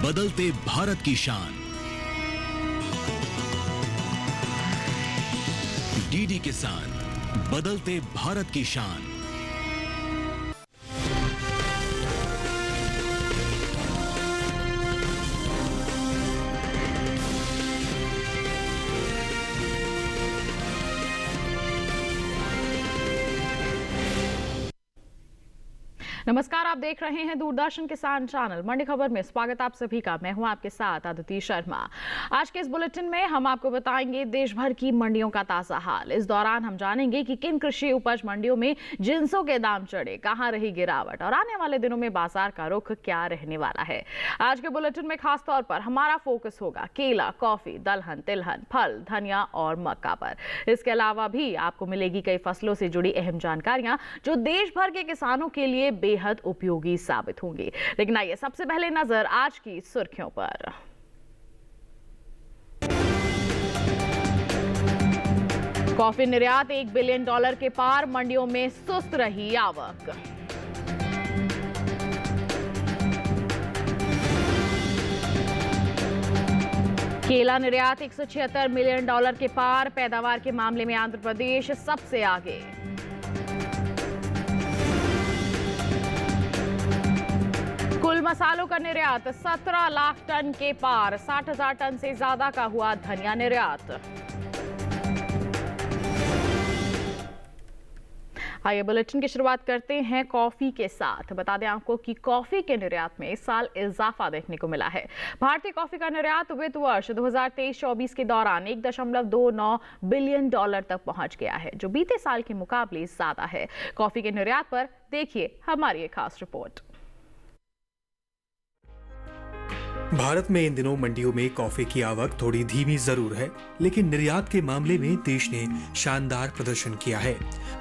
बदलते भारत की शान। डीडी किसान, बदलते भारत की शान। नमस्कार, आप देख रहे हैं दूरदर्शन किसान चैनल। मंडी खबर में स्वागत आप सभी का। मैं हूं आपके साथ अदिति शर्मा। आज के इस बुलेटिन में हम आपको बताएंगे देश भर की मंडियों का ताजा हाल। इस दौरान हम जानेंगे कि किन कृषि उपज मंडियों में जिंसों के दाम चढ़े, कहां रही गिरावट और आने वाले दिनों में बाजार का रुख क्या रहने वाला है। आज के बुलेटिन में खास तौर पर हमारा फोकस होगा केला, कॉफी, दलहन, तिलहन, फल, धनिया और मक्का पर। इसके अलावा भी आपको मिलेगी कई फसलों से जुड़ी अहम जानकारियां जो देश भर के किसानों के लिए बेहद उपयोगी साबित होंगी। लेकिन आइए सबसे पहले नजर आज की सुर्खियों पर। कॉफी निर्यात $1 बिलियन के पार, मंडियों में सुस्त रही आवक। केला निर्यात $176 मिलियन के पार, पैदावार के मामले में आंध्र प्रदेश सबसे आगे। कुल मसालों का निर्यात 17 लाख टन के पार, 60,000 टन से ज्यादा का हुआ धनिया निर्यात। आइए बुलेटिन की शुरुआत करते हैं कॉफी के साथ। बता दें आपको कि कॉफी के निर्यात में इस साल इजाफा देखने को मिला है। भारतीय कॉफी का निर्यात वित्त वर्ष 2023-24 के दौरान $1.29 बिलियन तक पहुंच गया है, जो बीते साल के मुकाबले ज्यादा है। कॉफी के निर्यात पर देखिए हमारी एक खास रिपोर्ट। भारत में इन दिनों मंडियों में कॉफी की आवक थोड़ी धीमी जरूर है, लेकिन निर्यात के मामले में देश ने शानदार प्रदर्शन किया है।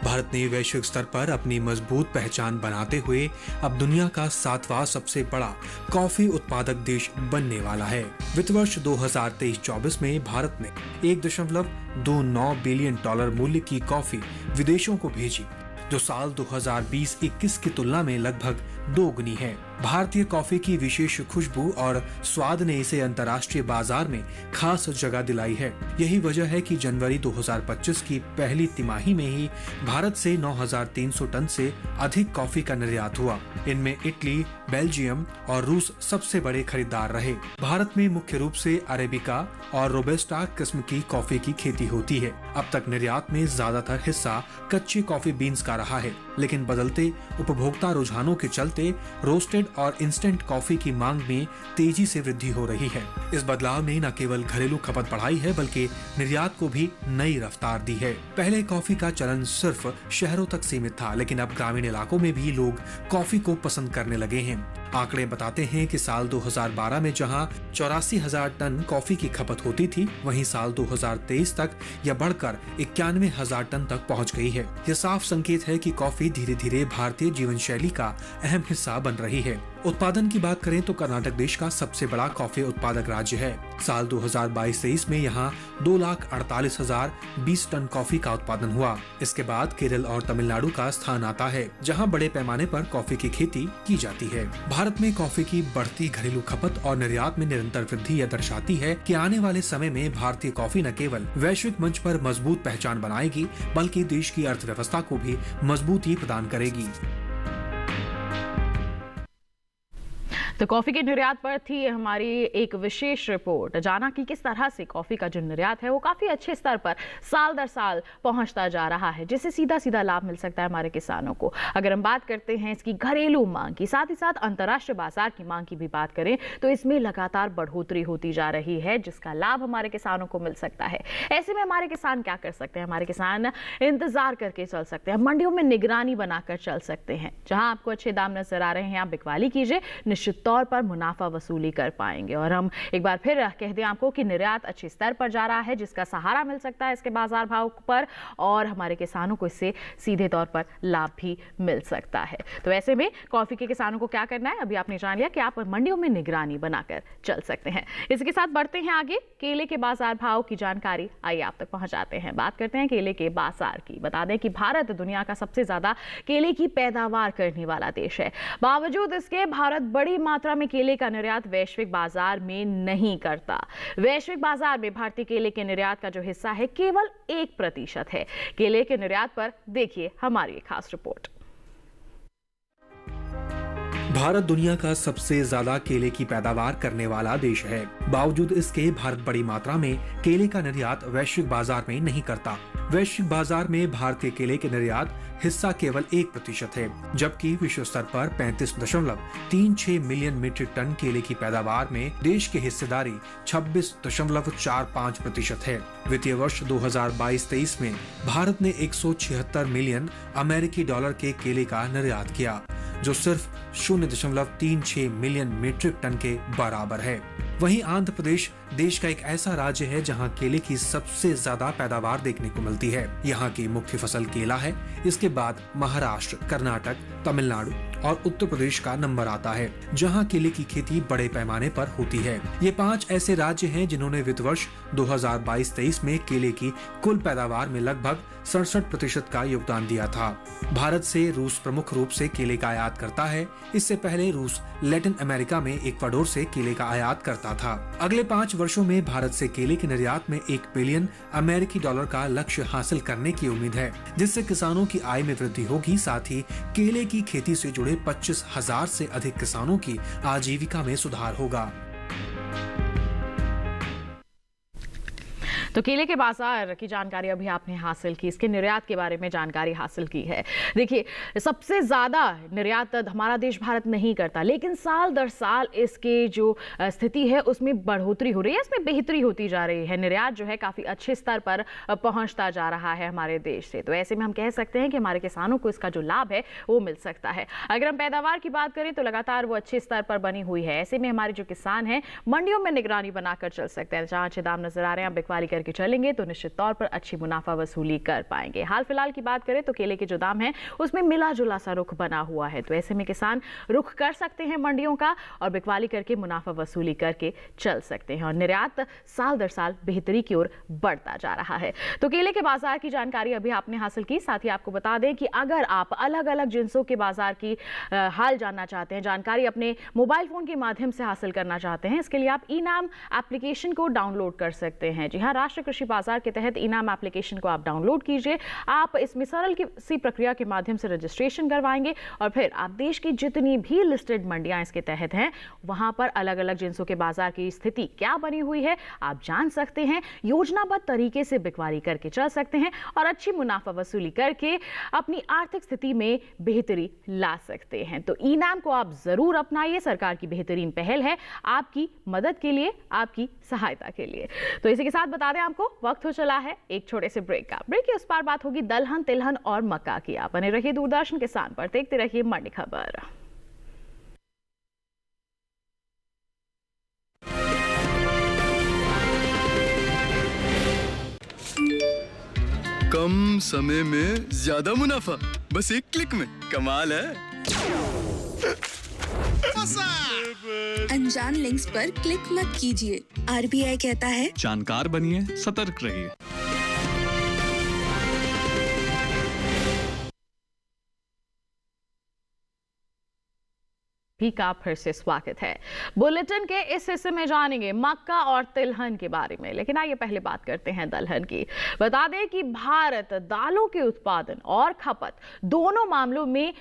भारत ने वैश्विक स्तर पर अपनी मजबूत पहचान बनाते हुए अब दुनिया का 7वां सबसे बड़ा कॉफी उत्पादक देश बनने वाला है। वित्त वर्ष 2023-24 में भारत ने $1.29 बिलियन मूल्य की कॉफी विदेशों को भेजी, जो साल 2020-21 की तुलना में लगभग दोगुनी है। भारतीय कॉफी की विशेष खुशबू और स्वाद ने इसे अंतर्राष्ट्रीय बाजार में खास जगह दिलाई है। यही वजह है कि जनवरी 2025 की पहली तिमाही में ही भारत से 9,300 टन से अधिक कॉफी का निर्यात हुआ। इनमें इटली, बेल्जियम और रूस सबसे बड़े खरीदार रहे। भारत में मुख्य रूप से अरेबिका और रोबस्टा किस्म की कॉफी की खेती होती है। अब तक निर्यात में ज्यादातर हिस्सा कच्चे कॉफी बीन्स का रहा है, लेकिन बदलते उपभोक्ता रुझानों के चलते रोस्टेड और इंस्टेंट कॉफी की मांग में तेजी से वृद्धि हो रही है। इस बदलाव ने न केवल घरेलू खपत बढ़ाई है, बल्कि निर्यात को भी नई रफ्तार दी है। पहले कॉफी का चलन सिर्फ शहरों तक सीमित था, लेकिन अब ग्रामीण इलाकों में भी लोग कॉफी को पसंद करने लगे हैं। आंकड़े बताते हैं कि साल 2012 में जहां 84,000 टन कॉफी की खपत होती थी, वहीं साल 2023 तक यह बढ़कर 91,000 टन तक पहुंच गई है। यह साफ संकेत है कि कॉफी धीरे धीरे भारतीय जीवन शैली का अहम हिस्सा बन रही है। उत्पादन की बात करें तो कर्नाटक देश का सबसे बड़ा कॉफी उत्पादक राज्य है। साल 2022-23 में यहाँ 2,48,020 टन कॉफी का उत्पादन हुआ। इसके बाद केरल और तमिलनाडु का स्थान आता है, जहाँ बड़े पैमाने पर कॉफी की खेती की जाती है। भारत में कॉफी की बढ़ती घरेलू खपत और निर्यात में निरंतर वृद्धि यह दर्शाती है कि आने वाले समय में भारतीय कॉफी न केवल वैश्विक मंच पर मजबूत पहचान बनाएगी, बल्कि देश की अर्थव्यवस्था को भी मजबूती प्रदान करेगी। तो कॉफी के निर्यात पर थी हमारी एक विशेष रिपोर्ट। जाना कि किस तरह से कॉफी का जो निर्यात है वो काफी अच्छे स्तर पर साल दर साल पहुंचता जा रहा है, जिससे सीधा सीधा लाभ मिल सकता है हमारे किसानों को। अगर हम बात करते हैं इसकी घरेलू मांग की, साथ ही साथ अंतर्राष्ट्रीय बाजार की मांग की भी बात करें, तो इसमें लगातार बढ़ोतरी होती जा रही है, जिसका लाभ हमारे किसानों को मिल सकता है। ऐसे में हमारे किसान क्या कर सकते हैं? हमारे किसान इंतजार करके चल सकते हैं, मंडियों में निगरानी बनाकर चल सकते हैं। जहां आपको अच्छे दाम नजर आ रहे हैं, आप बिकवाली कीजिए, निश्चित तौर पर मुनाफा वसूली कर पाएंगे। और हम एक बार फिर कह दें आपको कि निर्यात अच्छे स्तर पर जा रहा है, जिसका सहारा मिल सकता है इसके बाजार भाव पर, और हमारे किसानों को इससे सीधे तौर पर लाभ भी मिल सकता है। तो ऐसे में कॉफी के किसानों को क्या करना है, अभी आपने जान लिया कि आप मंडियों में निगरानी बनाकर चल सकते हैं। इसके साथ बढ़ते हैं आगे, केले के बाजार भाव की जानकारी आइए आप तक पहुंचाते हैं। बात करते हैं केले के बाजार की। बता दें कि भारत दुनिया का सबसे ज्यादा केले की पैदावार करने वाला देश है। बावजूद इसके भारत बड़ी मात्रा मात्रा में केले का निर्यात वैश्विक बाजार में नहीं करता। वैश्विक बाजार में भारतीय केले के निर्यात का जो हिस्सा है केवल 1% है। केले के निर्यात पर देखिए हमारी एक खास रिपोर्ट। भारत दुनिया का सबसे ज्यादा केले की पैदावार करने वाला देश है। बावजूद इसके भारत बड़ी मात्रा में केले का निर्यात वैश्विक बाजार में नहीं करता। वैश्विक बाजार में भारतीय केले के निर्यात हिस्सा केवल 1% है, जबकि विश्व स्तर पर 35.36 मिलियन मीट्रिक टन केले की पैदावार में देश की हिस्सेदारी 26.45% है। वित्तीय वर्ष 2022-23 में भारत ने 176 मिलियन अमेरिकी डॉलर के केले का निर्यात किया, जो सिर्फ 0.36 मिलियन मीट्रिक टन के बराबर है। वहीं आंध्र प्रदेश देश का एक ऐसा राज्य है जहां केले की सबसे ज्यादा पैदावार देखने को मिलती है। यहां की मुख्य फसल केला है। इसके बाद महाराष्ट्र, कर्नाटक, तमिलनाडु और उत्तर प्रदेश का नंबर आता है, जहां केले की खेती बड़े पैमाने पर होती है। ये 5 ऐसे राज्य हैं जिन्होंने वित्त वर्ष 2022-23 में केले की कुल पैदावार में लगभग 67% का योगदान दिया था। भारत से रूस प्रमुख रूप से केले का आयात करता है। इससे पहले रूस लैटिन अमेरिका में इक्वाडोर से केले का आयात करता था। अगले 5 वर्षों में भारत से केले के निर्यात में 1 बिलियन अमेरिकी डॉलर का लक्ष्य हासिल करने की उम्मीद है, जिससे किसानों की आय में वृद्धि होगी। साथ ही केले की खेती से जुड़े 25,000 से अधिक किसानों की आजीविका में सुधार होगा। तो केले के बाजार की जानकारी अभी आपने हासिल की, इसके निर्यात के बारे में जानकारी हासिल की है। देखिए, सबसे ज्यादा निर्यात हमारा देश भारत नहीं करता, लेकिन साल दर साल इसके जो स्थिति है उसमें बढ़ोतरी हो रही है, इसमें बेहतरी होती जा रही है। निर्यात जो है काफी अच्छे स्तर पर पहुंचता जा रहा है हमारे देश से। तो ऐसे में हम कह सकते हैं कि हमारे किसानों को इसका जो लाभ है वो मिल सकता है। अगर हम पैदावार की बात करें तो लगातार वो अच्छे स्तर पर बनी हुई है। ऐसे में हमारे जो किसान हैं मंडियों में निगरानी बनाकर चल सकते हैं। जहां अच्छे दाम नजर आ रहे हैं, बिकवाली करके चलेंगे तो निश्चित तौर पर अच्छी मुनाफा वसूली कर पाएंगे। हाल फिलहाल की बात करें तो केले के जो दाम है उसमें मिला जुला सा रुख बना हुआ है। तो ऐसे में किसान रुख कर सकते हैं मंडियों का और बिकवाली करके मुनाफा वसूली करके चल सकते हैं। और निर्यात साल दर साल बेहतरी की ओर बढ़ता जा रहा है। तो केले के बाजार की जानकारी अभी आपने हासिल की। साथ ही आपको बता दें कि अगर आप अलग अलग जिन्सों के बाजार की हाल जानना चाहते हैं, जानकारी अपने मोबाइल फोन के माध्यम से हासिल करना चाहते हैं, इसके लिए आप ई-नाम एप्लीकेशन को डाउनलोड कर सकते हैं। जी हाँ, राष्ट्रीय कृषि बाजार के तहत ई-नाम एप्लीकेशन को आप डाउनलोड कीजिए। आप इसमें सरल सी प्रक्रिया के माध्यम से रजिस्ट्रेशन करवाएंगे और फिर आप देश की जितनी भी लिस्टेड मंडियां इसके तहत हैं वहां पर अलग अलग जिन्सों के बाजार की स्थिति क्या बनी हुई है आप जान सकते हैं। योजनाबद्ध तरीके से बिकवाली करके चल सकते हैं और अच्छी मुनाफा वसूली करके अपनी आर्थिक स्थिति में बेहतरी ला सकते हैं। तो ई-नाम को आप जरूर अपनाइए, सरकार की बेहतरीन पहल है आपकी मदद के लिए, आपकी सहायता के लिए। तो इसी के साथ बता दें आपको वक्त हो चला है एक छोटे से ब्रेक का। ब्रेक के उस पार बात होगी दलहन, तिलहन और मक्का की। आप बने रहिए दूरदर्शन किसान पर, देखते रहिए मंडी खबर। कम समय में ज्यादा मुनाफा, बस एक क्लिक में। कमाल है। अनजान लिंक्स पर क्लिक मत कीजिए। आरबीआई कहता है जानकार बनिए, सतर्क रहिए। भी का फिर से स्वागत है। बुलेटिन के इस हिस्से में जानेंगे मक्का और तिलहन के बारे में, लेकिन आइए पहले बात करते हैं दलहन की। बता दें कि भारत दालों के उत्पादन और खपत दोनों मामलों में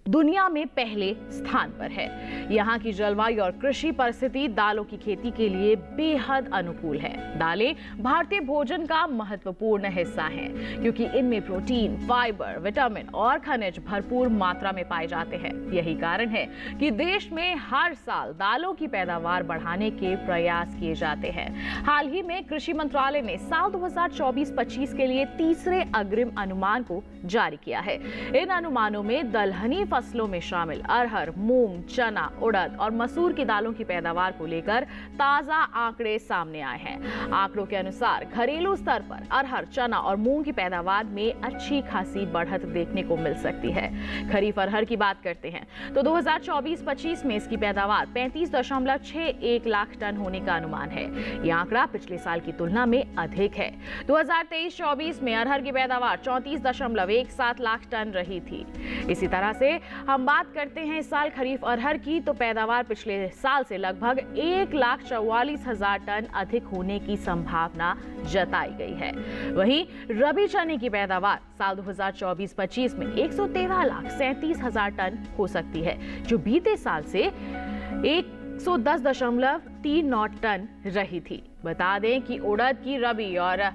दुनिया में पहले स्थान पर है। यहाँ की जलवायु और कृषि परिस्थिति दालों की खेती के लिए बेहद अनुकूल है। दालें भारतीय भोजन का महत्वपूर्ण हिस्सा हैं, क्योंकि इनमें प्रोटीन, फाइबर, विटामिन और खनिज भरपूर मात्रा में पाए जाते हैं। यही कारण है कि देश में हर साल दालों की पैदावार बढ़ाने के प्रयास किए जाते हैं। हाल ही में कृषि मंत्रालय ने साल 2024-25 के लिए तीसरे अग्रिम अनुमान को जारी किया है। इन अनुमानों में दलहनी फसलों में शामिल अरहर, मूंग, चना, उड़द और मसूर की दालों की पैदावार को लेकर ताजा आंकड़े सामने आए हैं। आंकड़ों के अनुसार घरेलू स्तर पर अरहर, चना और मूंग की पैदावार में अच्छी खासी बढ़त देखने को मिल सकती है। खरीफ अरहर की बात करते हैं तो 2024-25 24-25 में इसकी पैदावार 35.61 लाख टन होने का अनुमान है। यह आंकड़ा पिछले साल की तुलना में अधिक है। 2023-24 में अरहर की पैदावार 34.17 लाख टन रही थी। इसी तरह से हम बात करते हैं इस साल खरीफ अरहर की, तो पैदावार पिछले साल से लगभग 1,44,000 टन अधिक होने की संभावना जताई गई है। वहीं रबी चने की पैदावार साल 2024-25 में 113,37,000 टन हो सकती है, जो बीते साल से 110.39 टन रही थी। बता दें कि उड़द की रबी और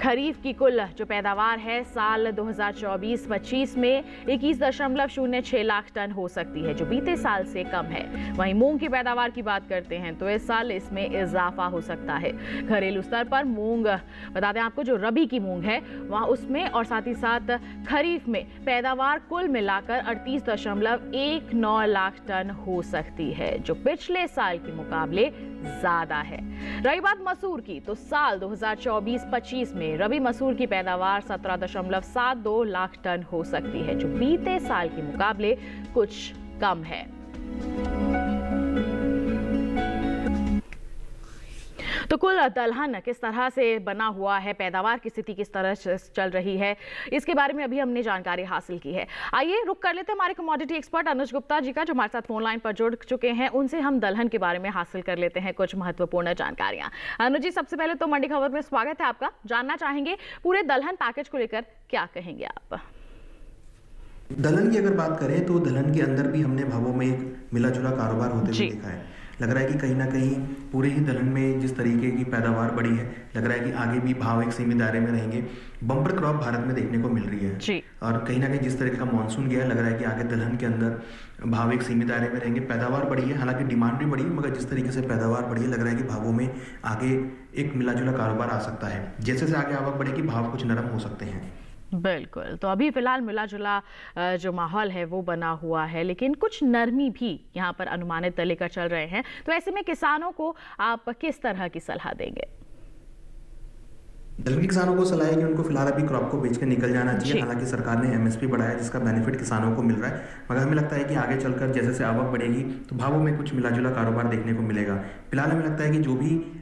खरीफ की कुल जो पैदावार है साल 2024-25 में 21.06 लाख टन हो सकती है, जो बीते साल से कम है। वहीं मूंग की पैदावार की बात करते हैं तो इस साल इसमें इजाफा हो सकता है। घरेलू स्तर पर मूंग, बता दें आपको, जो रबी की मूंग है वहाँ उसमें और साथ ही साथ खरीफ में पैदावार कुल मिलाकर 38.19 लाख टन हो सकती है, जो पिछले साल के मुकाबले ज्यादा है। रही बात मसूर की, तो साल 2024-25 में रबी मसूर की पैदावार 17.72 लाख टन हो सकती है, जो बीते साल के मुकाबले कुछ कम है। तो कुल दलहन किस तरह से बना हुआ है, पैदावार की स्थिति किस तरह चल रही है, इसके बारे में अभी हमने जानकारी हासिल की है। आइए रुक कर लेते हैं हमारे कमोडिटी एक्सपर्ट अनुज गुप्ता जी का, जो हमारे साथ फोन लाइन पर जुड़ चुके हैं। उनसे हम दलहन के बारे में हासिल कर लेते हैं कुछ महत्वपूर्ण जानकारियां। अनुज जी, सबसे पहले तो मंडी खबर में स्वागत है आपका। जानना चाहेंगे पूरे दलहन पैकेज को लेकर क्या कहेंगे आप? दलहन की अगर बात करें तो दलहन के अंदर भी हमने भावों में एक मिला जुला कारोबार होते हुए देखा है। लग रहा है कि कहीं ना कहीं पूरे ही दलहन में जिस तरीके की पैदावार बढ़ी है, लग रहा है कि आगे भी भाव एक सीमित दायरे में रहेंगे। बम्पर क्रॉप भारत में देखने को मिल रही है जी। और कहीं ना कहीं जिस तरीके का मानसून गया है, लग रहा है कि आगे दलहन के अंदर भाव एक सीमित दायरे में रहेंगे। पैदावार बढ़ी है, हालांकि डिमांड भी बढ़ी है, मगर जिस तरीके से पैदावार बढ़ी है, लग रहा है कि भावों में आगे एक मिला जुला कारोबार आ सकता है। जैसे जैसे आगे आवक बढ़ेगी, भाव कुछ नरम हो सकते हैं। बिल्कुल, तो अभी फिलहाल मिला जुला जो माहौल है वो बना हुआ है, लेकिन कुछ नरमी भी यहाँ पर अनुमानित लेकर चल रहे हैं। तो ऐसे में किसानों को आप किस तरह की सलाह देंगे? दलहन के किसानों को सलाह है कि उनको फिलहाल अभी क्रॉप को बेच के निकल जाना चाहिए। हालांकि सरकार ने एमएसपी बढ़ाया, जिसका बेनिफिट किसानों को मिल रहा है, मगर हमें लगता है कि आगे चलकर जैसे जैसे आवक बढ़ेगी तो भावों में कुछ मिला जुला कारोबार देखने को मिलेगा। फिलहाल हमें लगता है कि जो भी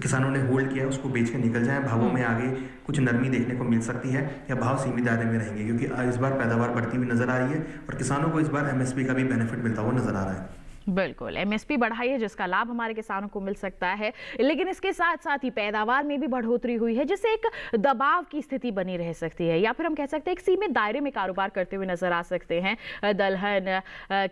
किसानों ने होल्ड किया है उसको बेच के निकल जाए। भावों में आगे कुछ नरमी देखने को मिल सकती है या भाव सीमित दायरे में रहेंगे, क्योंकि इस बार पैदावार बढ़ती हुई नजर आ रही है और किसानों को इस बार एमएसपी का भी बेनिफिट मिलता हुआ नजर आ रहा है। बिल्कुल, एमएसपी बढ़ाई है जिसका लाभ हमारे किसानों को मिल सकता है, लेकिन इसके साथ साथ ही पैदावार में भी बढ़ोतरी हुई है, जिससे एक दबाव की स्थिति बनी रह सकती है, या फिर हम कह सकते हैं एक सीमित दायरे में कारोबार करते हुए नजर आ सकते हैं दलहन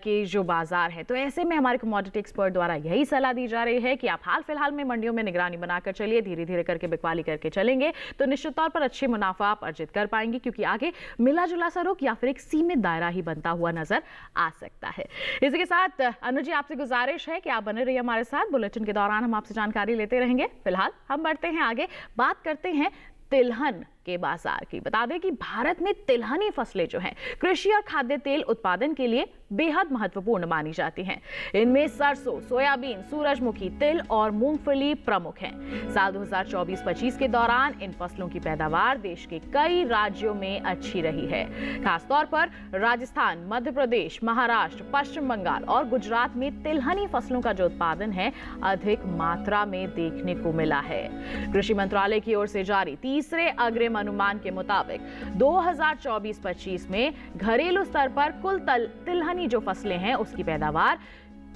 की जो बाजार है। तो ऐसे में हमारे कमोडिटी एक्सपर्ट द्वारा यही सलाह दी जा रही है कि आप हाल फिलहाल में मंडियों में निगरानी बनाकर चलिए, धीरे धीरे करके बिकवाली करके चलेंगे तो निश्चित तौर पर अच्छे मुनाफा आप अर्जित कर पाएंगे, क्योंकि आगे मिला जुला सा रुख या फिर एक सीमित दायरा ही बनता हुआ नजर आ सकता है। इसी के साथ अनुज जी, आपसे गुजारिश है कि आप बने रहिए हमारे साथ। बुलेटिन के दौरान हम आपसे जानकारी लेते रहेंगे। फिलहाल हम बढ़ते हैं आगे, बात करते हैं तिलहन के बाजार की। बता दें कि भारत में तिलहनी फसलें जो हैं कृषि और खाद्य तेल उत्पादन के लिए बेहद महत्वपूर्ण मानी जाती हैं। इनमें सरसों, सोयाबीन, सूरजमुखी, तिल और मूंगफली प्रमुख हैं। साल 2024-25 के दौरान इन फसलों की पैदावार देश के कई राज्यों में अच्छी रही है। खासतौर पर राजस्थान, मध्य प्रदेश, महाराष्ट्र, पश्चिम बंगाल और गुजरात में तिलहनी फसलों का जो उत्पादन है अधिक मात्रा में देखने को मिला है। कृषि मंत्रालय की ओर से जारी तीसरे अग्रिम अनुमान के मुताबिक 2024-25 में घरेलू स्तर पर कुल तिलहनी जो फसलें हैं उसकी पैदावार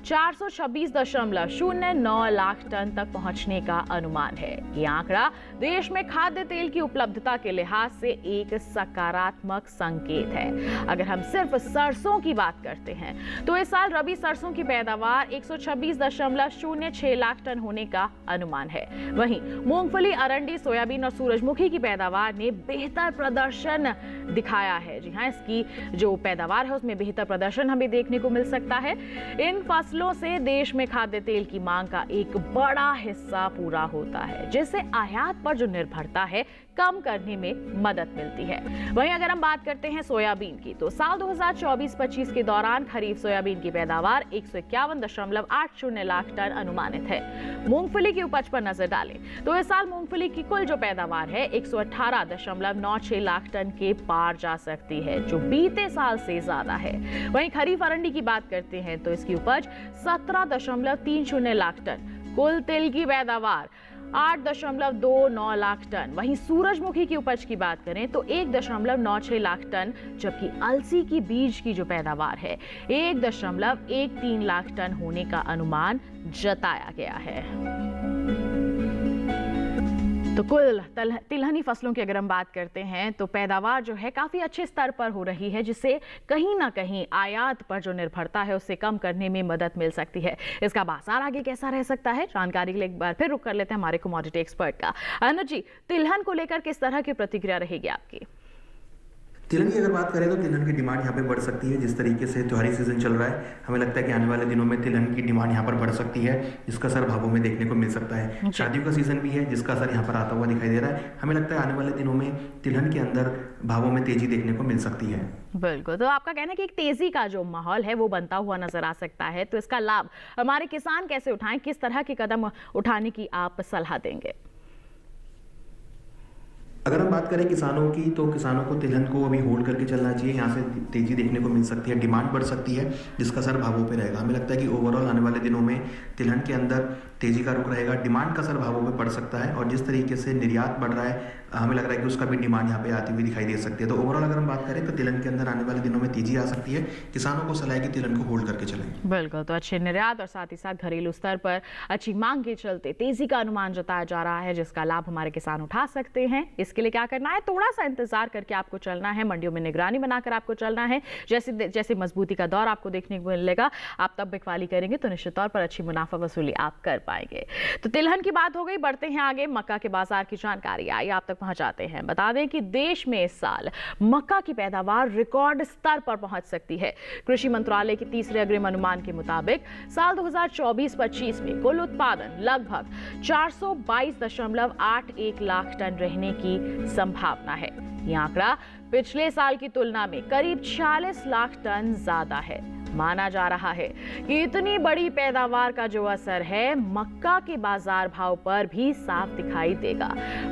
426.09 लाख टन तक पहुंचने का अनुमान है। ये आंकड़ा देश में खाद्य तेल की उपलब्धता के लिहाज से एक सकारात्मक संकेत है। अगर हम सिर्फ सरसों की बात करते हैं तो इस साल रबी सरसों की पैदावार 126.06 लाख टन होने का अनुमान है। वहीं मूंगफली, अरंडी, सोयाबीन और सूरजमुखी की पैदावार ने बेहतर प्रदर्शन दिखाया है। जी हाँ, इसकी जो पैदावार है उसमें बेहतर प्रदर्शन हमें देखने को मिल सकता है। इन फसलों से देश में खाद्य तेल की मांग का एक बड़ा हिस्सा पूरा होता है, जिससे आयात पर जो निर्भरता है कम करने में मदद मिलती है। वहीं अगर हम बात करते हैं सोयाबीन की, तो साल 2024-25 के दौरान खरीफ सोयाबीन की पैदावार 151.80 लाख टन अनुमानित है। मूंगफली की उपज पर नजर डालें तो इस साल मूंगफली की कुल जो पैदावार है 118.96 लाख टन के पार जा सकती है, जो बीते साल से ज्यादा है। वहीं खरीफ अरंडी की बात करते हैं तो इसकी उपज 17.30 लाख टन, कुल तिल की पैदावार 8.29 लाख टन। वहीं सूरजमुखी की उपज की बात करें तो 1.96 लाख टन, जबकि अलसी की बीज की जो पैदावार है 1.13 लाख टन होने का अनुमान जताया गया है। तो कुल तिलहनी फसलों की अगर हम बात करते हैं तो पैदावार जो है काफी अच्छे स्तर पर हो रही है, जिससे कहीं ना कहीं आयात पर जो निर्भरता है उससे कम करने में मदद मिल सकती है। इसका बाजार आगे कैसा रह सकता है, जानकारी के लिए एक बार फिर रुक कर लेते हैं हमारे कमोडिटी एक्सपर्ट का। अनुज जी, तिलहन को लेकर किस तरह की प्रतिक्रिया रहेगी आपकी? तिलहन की अगर बात करें तो तिलहन की डिमांड यहाँ पे बढ़ सकती है। जिस तरीके से त्योहारी सीजन चल रहा है, हमें लगता है कि आने वाले दिनों में तिलहन की डिमांड यहाँ पर बढ़ सकती है, जिसका असर भावों में देखने को मिल सकता है। शादियों का सीजन भी है, जिसका असर यहाँ पर आता हुआ दिखाई दे रहा है। हमें लगता है आने वाले दिनों में तिलहन के अंदर भावों में तेजी देखने को मिल सकती है। बिल्कुल, तो आपका कहना है कि एक तेजी का जो माहौल है वो बनता हुआ नजर आ सकता है, तो इसका लाभ हमारे किसान कैसे उठाएं, किस तरह के कदम उठाने की आप सलाह देंगे? अगर हम बात करें किसानों की, तो किसानों को तिलहन को अभी होल्ड करके चलना चाहिए। यहाँ से तेजी देखने को मिल सकती है, डिमांड बढ़ सकती है, जिसका असर भावों पे रहेगा। हमें लगता है कि ओवरऑल आने वाले दिनों में तिलहन के अंदर तेजी का रुख रहेगा, डिमांड का असर भावों पे पड़ सकता है, और जिस तरीके से निर्यात बढ़ रहा है हमें लग रहा है कि उसका भी डिमांड यहाँ पे आती हुई दिखाई दे सकती है। तो ओवरऑल अगर हम बात करें तो तिलहन के अंदर आने वाले दिनों में तेजी आ सकती है। किसानों को सलाह है कि तिलहन को होल्ड करके चलें। बिल्कुल, तो अच्छे निर्यात और साथ ही साथ घरेलू स्तर पर अच्छी मांग के चलते तेजी का अनुमान जताया जा रहा है, जिसका लाभ हमारे किसान उठा सकते हैं। इसके लिए क्या करना है, थोड़ा सा इंतजार करके आपको चलना है, मंडियों में निगरानी बनाकर आपको चलना है। जैसे जैसे मजबूती का दौर आपको देखने को मिलेगा, आप तब बिकवाली करेंगे तो निश्चित तौर पर अच्छी मुनाफा वसूली आप कर पाएंगे। तो तिलहन की बात हो गई, बढ़ते हैं आगे। मक्का के बाजार की जानकारी आई आप तक पहुंचाते हैं। बता दें कि देश में इस साल मक्का की पैदावार रिकॉर्ड स्तर पर पहुंच सकती है। कृषि मंत्रालय के तीसरे अग्रिम अनुमान के मुताबिक साल 2024-25 में कुल उत्पादन लगभग 422.81 लाख टन रहने की संभावना है। यह आंकड़ा पिछले साल की तुलना में करीब 46 लाख टन ज्यादा है। माना जा रहा है कि इतनी बड़ी पैदावार का जो असर है मक्का के बाजार भाव पर भी साफ दिखाई देगा।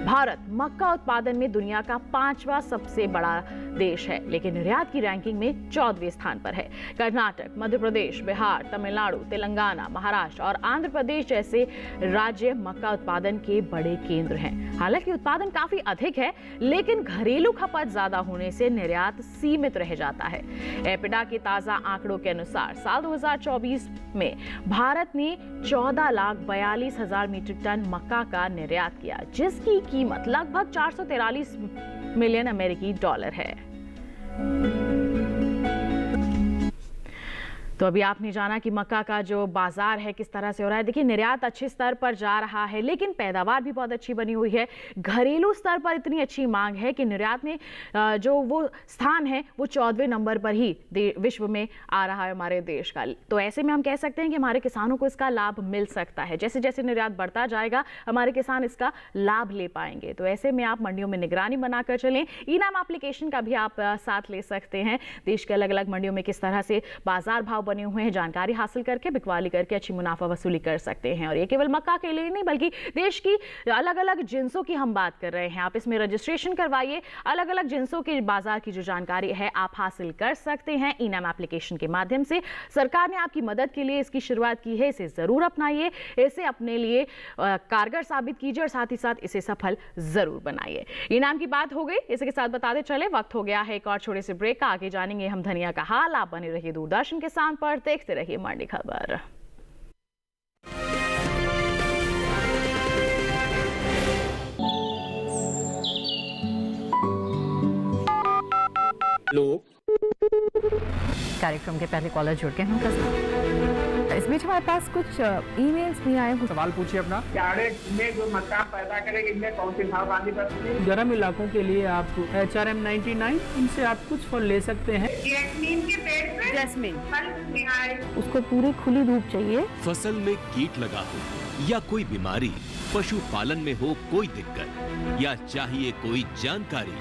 भारत मक्का उत्पादन में दुनिया का 5वां सबसे बड़ा देश है, लेकिन निर्यात की रैंकिंग में 14वें स्थान पर है। कर्नाटक, मध्य प्रदेश, बिहार, तमिलनाडु, तेलंगाना, महाराष्ट्र और आंध्र प्रदेश जैसे राज्य मक्का उत्पादन के बड़े केंद्र हैं। हालांकि उत्पादन काफी अधिक है, लेकिन घरेलू खपत ज्यादा होने से निर्यात सीमित रह जाता है। एपिडा के ताजा आंकड़ों के अनुसार साल 2024 में भारत ने 14,42,000 मीट्रिक टन मक्का का निर्यात किया, जिसकी कीमत लगभग 443 मिलियन अमेरिकी डॉलर है। तो अभी आपने जाना कि मक्का का जो बाजार है किस तरह से हो रहा है। देखिए, निर्यात अच्छे स्तर पर जा रहा है, लेकिन पैदावार भी बहुत अच्छी बनी हुई है। घरेलू स्तर पर इतनी अच्छी मांग है कि निर्यात में जो वो स्थान है वो 14वें नंबर पर ही विश्व में आ रहा है हमारे देश का। तो ऐसे में हम कह सकते हैं कि हमारे किसानों को इसका लाभ मिल सकता है। जैसे जैसे निर्यात बढ़ता जाएगा हमारे किसान इसका लाभ ले पाएंगे। तो ऐसे में आप मंडियों में निगरानी बनाकर चलें। ई-नाम एप्लीकेशन का भी आप साथ ले सकते हैं। देश के अलग अलग मंडियों में किस तरह से बाजार भाव बने हुए हैं, जानकारी हासिल करके बिकवाली करके अच्छी मुनाफा वसूली कर सकते हैं। और ये केवल मक्का के लिए नहीं, बल्कि देश की अलग अलग जिन्सों की हम बात कर रहे हैं। आप इसमें रजिस्ट्रेशन करवाइए, अलग अलग जिन्सों के बाजार की जो जानकारी है आप हासिल कर सकते हैं ई-नाम एप्लीकेशन के माध्यम से। सरकार ने आपकी मदद के लिए इसकी शुरुआत की है, इसे जरूर अपनाइए, इसे अपने लिए कारगर साबित कीजिए और साथ ही साथ इसे सफल जरूर बनाइए। ई-नाम की बात हो गई, इसी के साथ बताते चले वक्त हो गया है एक और छोटे से ब्रेक का। आगे जानेंगे हम धनिया का हाल। आप बने रहिए दूरदर्शन किसान पर, देखते रहिए मंडी खबर। कार्यक्रम के पहले कॉलर जुड़ गए हैं उनका साथ। इस बीच हमारे पास कुछ ईमेल्स भी आए हैं। सवाल पूछिए अपना। कैडेट में जो मकान पैदा करेंगे इनमें कौन सी सावधानी बरतनी? गर्म इलाकों के लिए आप HRM 99 इनसे आप कुछ फल ले सकते हैं। जैस्मीन के पेड़ पे जैस्मिन, फल नहीं आए। उसको पूरी खुली धूप चाहिए। फसल में कीट लगा हो या कोई बीमारी, पशुपालन में हो कोई दिक्कत या चाहिए कोई जानकारी,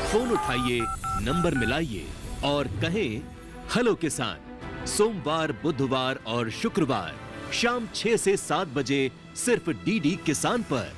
फोन उठाइए, नंबर मिलाइए और कहें हेलो किसान। सोमवार, बुधवार और शुक्रवार शाम 6 से 7 बजे सिर्फ DD किसान पर।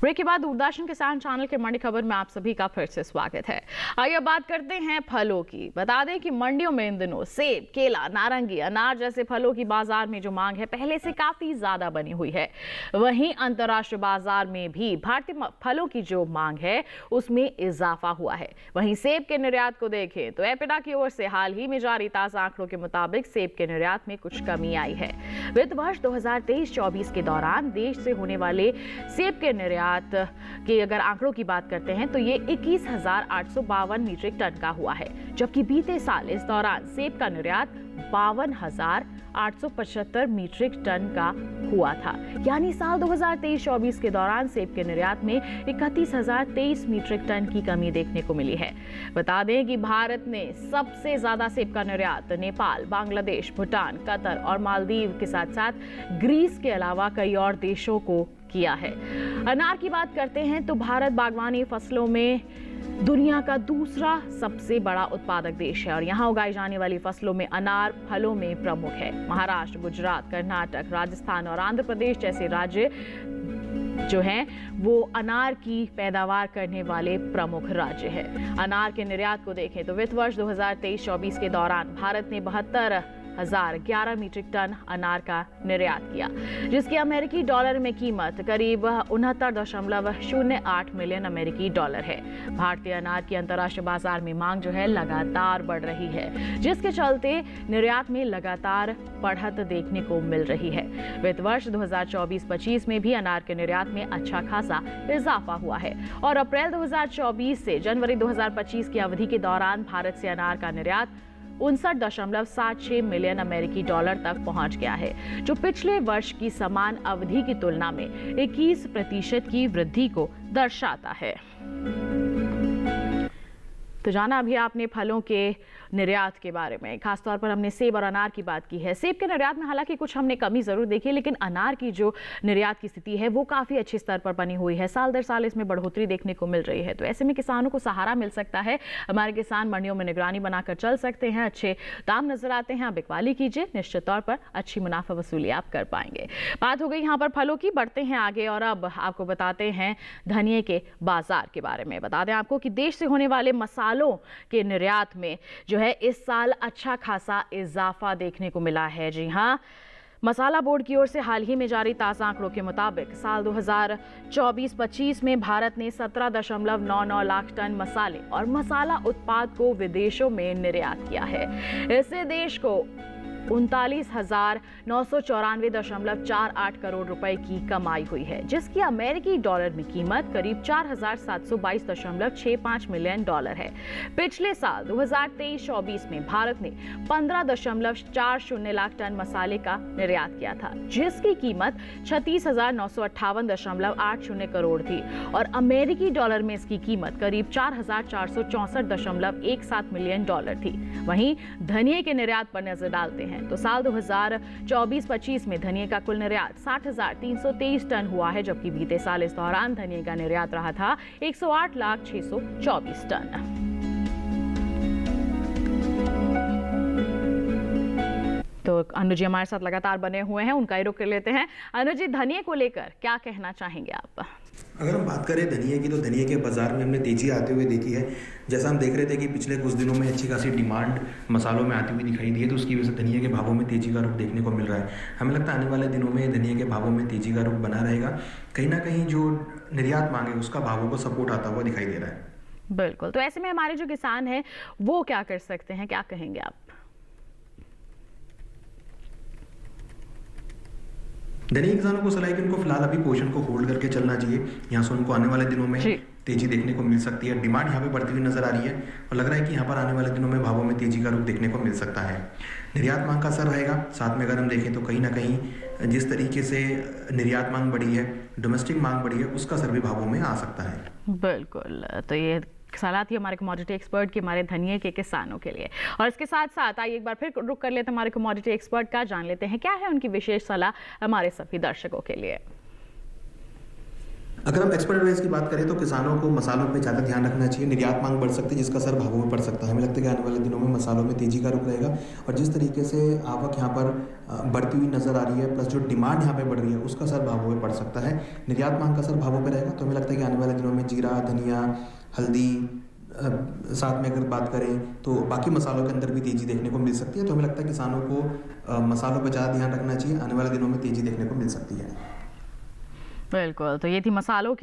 ब्रेक के बाद दूरदर्शन किसान चैनल के मंडी खबर में आप सभी का फिर से स्वागत है। आइए बात करते हैं फलों की। बता दें कि मंडियों में इन दिनों सेब, केला, नारंगी, अनार जैसे फलों की बाजार में जो मांग है पहले से काफी ज्यादा बनी हुई है। वहीं अंतर्राष्ट्रीय बाजार में भी भारतीय फलों की जो मांग है उसमें इजाफा हुआ है। वहीं सेब के निर्यात को देखें तो एपिडा की ओर से हाल ही में जारी ताजा आंकड़ों के मुताबिक सेब के निर्यात में कुछ कमी आई है। वित्त वर्ष 2023-24 के दौरान देश से होने वाले सेब के निर्यात के अगर आंकड़ों की बात करते हैं तो ये 21,852 मीट्रिक टन का हुआ है, जबकि बीते साल इस दौरान सेब का निर्यात 52,875 मीट्रिक टन का हुआ था। यानी साल 2023-24 के दौरान सेब के निर्यात में 31,023 मीट्रिक टन की कमी देखने को मिली है। बता दें कि भारत ने सबसे ज्यादा सेब का निर्यात नेपाल, बांग्लादेश, भूटान, कतर और मालदीव के साथ साथ ग्रीस के अलावा कई और देशों को किया है। अनार की बात करते हैं तो भारत बागवानी फसलों में दुनिया का दूसरा सबसे बड़ा उत्पादक देश है और यहाँ उगाई जाने वाली फसलों में अनार फलों में प्रमुख है। महाराष्ट्र, गुजरात, कर्नाटक, राजस्थान और आंध्र प्रदेश जैसे राज्य जो हैं वो अनार की पैदावार करने वाले प्रमुख राज्य हैं। अनार के निर्यात को देखें तो वित्त वर्ष 2023-24 के दौरान भारत ने 72,011 मीट्रिक टन अनार का निर्यात किया, जिसकी अमेरिकी डॉलर में कीमत करीब 69.08 मिलियन अमेरिकी डॉलर है। भारतीय अनार की अंतर्राष्ट्रीय बाजार में मांग जो है लगातार बढ़ रही है, जिसके चलते निर्यात में लगातार बढ़त देखने को मिल रही है। वित्त वर्ष 2024-25 में भी अनार के निर्यात में अच्छा खासा इजाफा हुआ है और अप्रैल 2024 से जनवरी 2025 की अवधि के दौरान भारत से अनार का निर्यात 59.76 मिलियन अमेरिकी डॉलर तक पहुंच गया है, जो पिछले वर्ष की समान अवधि की तुलना में 21% की वृद्धि को दर्शाता है। तो जाना अभी आपने फलों के निर्यात के बारे में, खासतौर पर हमने सेब और अनार की बात की है। सेब के निर्यात में हालांकि कुछ हमने कमी जरूर देखी है, लेकिन अनार की जो निर्यात की स्थिति है वो काफ़ी अच्छे स्तर पर बनी हुई है। साल दर साल इसमें बढ़ोतरी देखने को मिल रही है। तो ऐसे में किसानों को सहारा मिल सकता है। हमारे किसान मंडियों में निगरानी बनाकर चल सकते हैं, अच्छे दाम नजर आते हैं। आप बिकवाली कीजिए, निश्चित तौर पर अच्छी मुनाफा वसूली आप कर पाएंगे। बात हो गई यहाँ पर फलों की, बढ़ते हैं आगे और अब आपको बताते हैं धनिये के बाजार के बारे में। बता दें आपको कि देश से होने वाले मसालों के निर्यात में जो है इस साल अच्छा खासा इजाफा देखने को मिला है। जी हां, मसाला बोर्ड की ओर से हाल ही में जारी ताज़ा आंकड़ों के मुताबिक साल 2024-25 में भारत ने 17.99 लाख टन मसाले और मसाला उत्पाद को विदेशों में निर्यात किया है। इससे देश को 39,994.48 करोड़ रुपए की कमाई हुई है, जिसकी अमेरिकी डॉलर में कीमत करीब 4,722.65 मिलियन डॉलर है। पिछले साल 2023-24 में भारत ने 15.40 लाख टन मसाले का निर्यात किया था, जिसकी कीमत 36,958.80 करोड़ थी और अमेरिकी डॉलर में इसकी कीमत करीब 4,464.17 मिलियन डॉलर थी। वहीं धनिये के निर्यात पर नजर डालते हैं तो साल 2024-25 में धनिये का कुल निर्यात 60,323 टन हुआ है, जबकि बीते साल इस दौरान धनिये का निर्यात रहा था 108,624 टन। तो अनु जी हमारे साथ लगातार बने हुए हैं, उनका ही रुख कर लेते हैं। अनु जी, धनिये को लेकर क्या कहना चाहेंगे आप? अगर हम बात करें धनिये की तो धनिये के बाज़ार में हमने तेज़ी आते हुए देखी है। जैसा हम देख रहे थे कि पिछले कुछ दिनों में अच्छी खासी डिमांड मसालों में आती हुई दिखाई दी है, तो उसकी वजह से धनिये के भावों में तेज़ी का रुख देखने को मिल रहा है। हमें लगता है आने वाले दिनों में धनिये के भावों में तेज़ी का रुख बना रहेगा। कहीं ना कहीं जो निर्यात मांग है उसका भावों को सपोर्ट आता हुआ दिखाई दे रहा है। बिल्कुल। तो ऐसे में हमारे जो किसान हैं वो क्या कर सकते हैं, क्या कहेंगे आप? धनिये किसानों को सलाह है कि उनको फिलहाल अभी पोजीशन को होल्ड करके चलना चाहिए। यहाँ से उनको आने वाले दिनों में तेजी देखने को मिल सकती है। डिमांड यहाँ पे बढ़ती हुई नजर आ रही है और लग रहा है कि यहाँ पर आने वाले दिनों में भावों में तेजी का रूप देखने को मिल सकता है। निर्यात मांग का असर रहेगा। साथ में अगर हम देखें तो कहीं ना कहीं जिस तरीके से निर्यात मांग बढ़ी है, डोमेस्टिक मांग बढ़ी है, उसका असर भी भावों में आ सकता है। बिल्कुल, तो ये सलाह थी हमारे कमोडिटी एक्सपर्ट की हमारे धनिये के किसानों के लिए। और इसके साथ साथ आइए एक बार फिर रुक कर लेते हैं हमारे कमोडिटी एक्सपर्ट का, जान लेते हैं क्या है उनकी विशेष सलाह हमारे सभी दर्शकों के लिए। अगर हम एक्सपर्ट एडवाइस की बात करें तो किसानों को मसालों पे ज़्यादा ध्यान रखना चाहिए। निर्यात मांग बढ़ सकती है जिसका असर भावों में पड़ सकता है। हमें लगता है कि आने वाले दिनों में मसालों में तेजी का रुख रहेगा और जिस तरीके से आवक यहाँ पर बढ़ती हुई नजर आ रही है, प्लस जो डिमांड यहाँ पे बढ़ रही है, उसका असर भावों में पड़ सकता है। निर्यात मांग का असर भावों पर रहेगा। तो हमें लगता है कि आने वाले दिनों में जीरा, धनिया, हल्दी, साथ में अगर बात करें तो बाकी मसालों के अंदर भी तेजी देखने को मिल सकती है। तो हमें लगता है किसानों को मसालों पर ज़्यादा ध्यान रखना चाहिए। आने वाले दिनों में तेजी देखने को मिल सकती है। बिल्कुल, तो ये थी मसालों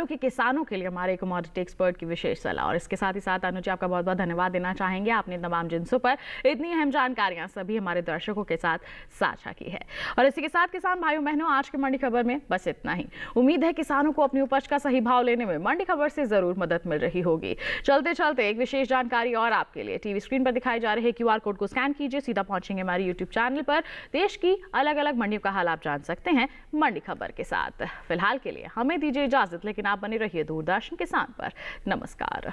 के किसानों के लिए हमारे कमोडिटी एक्सपर्ट की विशेष सलाह। और इसके साथ ही साथ अनुज आपका बहुत बहुत धन्यवाद देना चाहेंगे, आपने तमाम जिन्सों पर इतनी अहम जानकारियां सभी हमारे दर्शकों के साथ साझा की है। और इसी के साथ किसान भाइयों बहनों, आज की मंडी खबर में बस इतना ही। उम्मीद है किसानों को अपनी उपज का सही भाव लेने में मंडी खबर से जरूर मदद मिल रही होगी। चलते चलते एक विशेष जानकारी और आपके लिए, टीवी स्क्रीन पर दिखाए जा रहे QR कोड को स्कैन कीजिए, सीधा पहुंचेंगे हमारे YouTube चैनल पर। देश की अलग अलग मंडियों का हाल आप जान सकते हैं मंडी खबर के साथ। फिलहाल के लिए हमें दीजिए इजाजत, लेकिन आप बने रहिए दूरदर्शन किसान पर। नमस्कार।